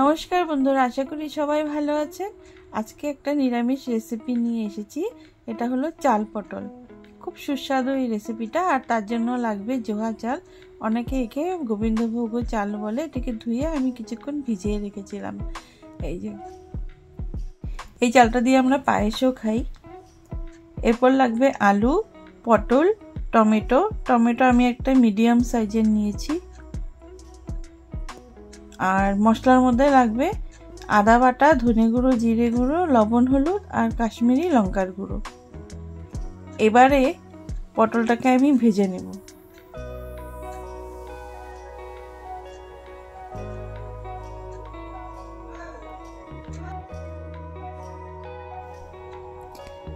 নমস্কার বন্ধুরা, আশা করি সবাই ভালো আছেন। আজকে একটা নিরামিষ রেসিপি নিয়ে এসেছি। এটা হলো চাল পটল। খুব সুস্বাদু এই রেসিপিটা। আর তার জন্য লাগবে জোহা চাল। অনেকে একে গোবিন্দভোগ চাল বলে। এটাকে ধুয়ে আমি কিছুক্ষণ ভিজিয়ে রেখেছিলাম। এই চালটা দিয়ে আমরা পায়েসও খাই। এরপর লাগবে আলু, পটল, টমেটো। টমেটো আমি একটা মিডিয়াম সাইজের নিয়েছি। আর মশলার মধ্যে লাগবে আদা বাটা, ধনে গুঁড়ো, জিরে গুঁড়ো, লবণ, হলুদ আর কাশ্মীরি লঙ্কার গুঁড়ো। এবারে পটলটাকে আমি ভেজে নেব।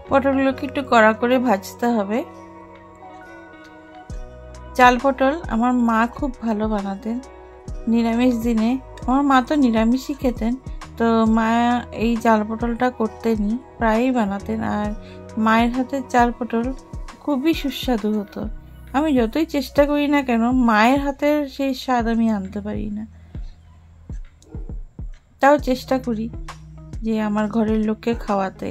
পটলগুলোকে একটু কড়া করে ভাজতে হবে। চাল পটল আমার মা খুব ভালো বানাতেন নিরামিষ দিনে। আমার মা তো নিরামিষই খেতেন, তো মা এই চাল পটলটা করতেনই, প্রায়ই বানাতেন। আর মায়ের হাতের চাল পটল খুবই সুস্বাদু হতো। আমি যতই চেষ্টা করি না কেন, মায়ের হাতের সেই স্বাদ আমি আনতে পারি না। তাও চেষ্টা করি যে আমার ঘরের লোককে খাওয়াতে।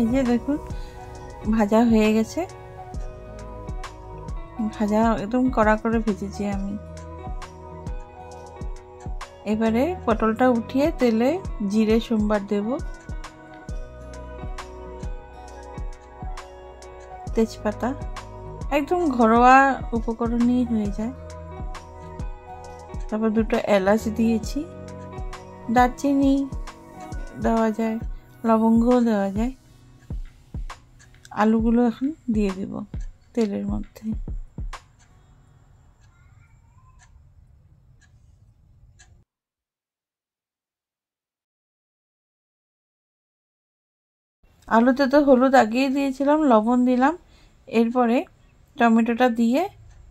এই যে দেখুন, ভাজা হয়ে গেছে। ভাজা একদম কড়া করে ভেজেছি আমি। এবারে পটলটা উঠিয়ে তেলে জিরে সোমবার দেব, তেজপাতা, একদম ঘরোয়া উপকরণেই হয়ে যায়। তারপর দুটো এলাচ দিয়েছি, দারচিনি দেওয়া যায়, লবঙ্গও দেওয়া যায়। আলুগুলো এখন দিয়ে দেব তেলের মধ্যে। আলুতে তো হলুদ আগেই দিয়েছিলাম, লবণ দিলাম। এরপরে টমেটোটা দিয়ে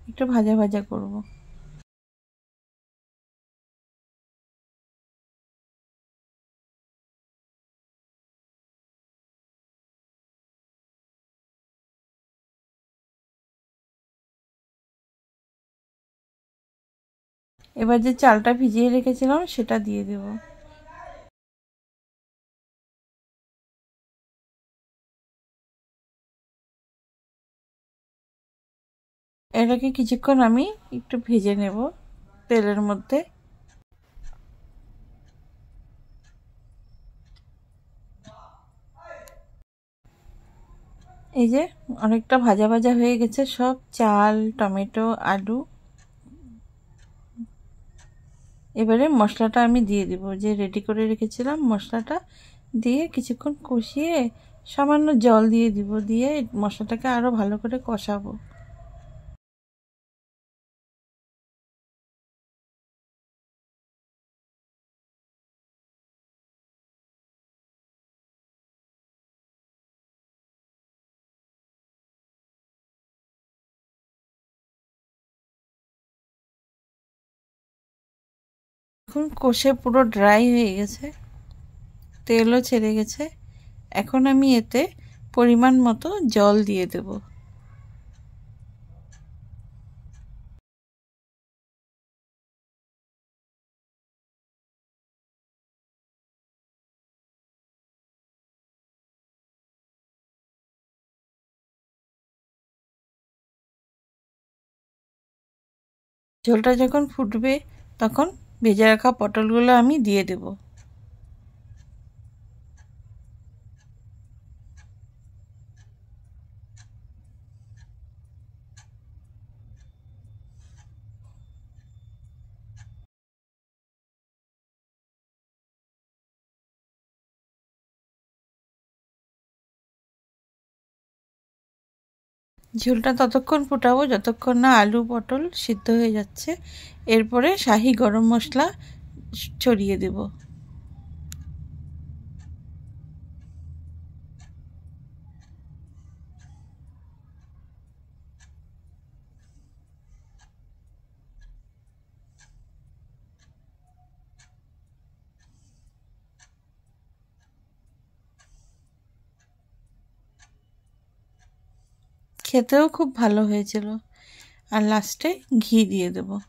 একটু ভাজা ভাজা করব। এবার যে চালটা ভিজিয়ে রেখেছিলাম সেটা দিয়ে দেব। এটাকে কিছুক্ষণ আমি একটু ভেজে নেব তেলের মধ্যে। এই যে অনেকটা ভাজা ভাজা হয়ে গেছে সব চাল, টমেটো, আলু। এবারে মশলাটা আমি দিয়ে দিব, যে রেডি করে রেখেছিলাম মশলাটা দিয়ে কিছুক্ষণ কষিয়ে সামান্য জল দিয়ে দিব, দিয়ে মশলাটাকে আরো ভালো করে কষাবো। এখন কষে পুরো ড্রাই হয়ে গেছে, তেলও ছেড়ে গেছে। এখন আমি এতে পরিমাণ মতো জল দিয়ে দেব। ঝোলটা যখন ফুটবে তখন ভেজে রাখা পটলগুলো আমি দিয়ে দেব। ঝোলটা ততক্ষণ ফুটাবো যতক্ষণ না আলু পটল সিদ্ধ হয়ে যাচ্ছে। এরপরে শাহি গরম মশলা ছড়িয়ে দেব। খেতেও খুব ভালো হয়েছিল। আর লাস্টে ঘি দিয়ে দেব।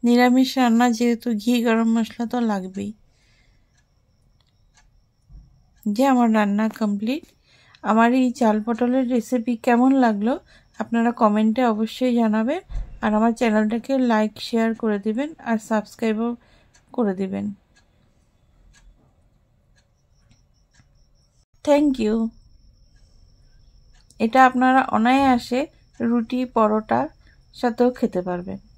নিরামিষ রান্না যেহেতু ঘি গরম মশলা তো লাগবেই। যে আমার রান্না কমপ্লিট। আমার এই চাল পটলের রেসিপি কেমন লাগলো আপনারা কমেন্টে অবশ্যই জানাবেন। আর আমার চ্যানেলটাকে লাইক শেয়ার করে দিবেন আর সাবস্ক্রাইবও করে দিবেন। Thank you. এটা আপনারা অনায়াসে রুটি পরোটার সাথেও খেতে পারবেন।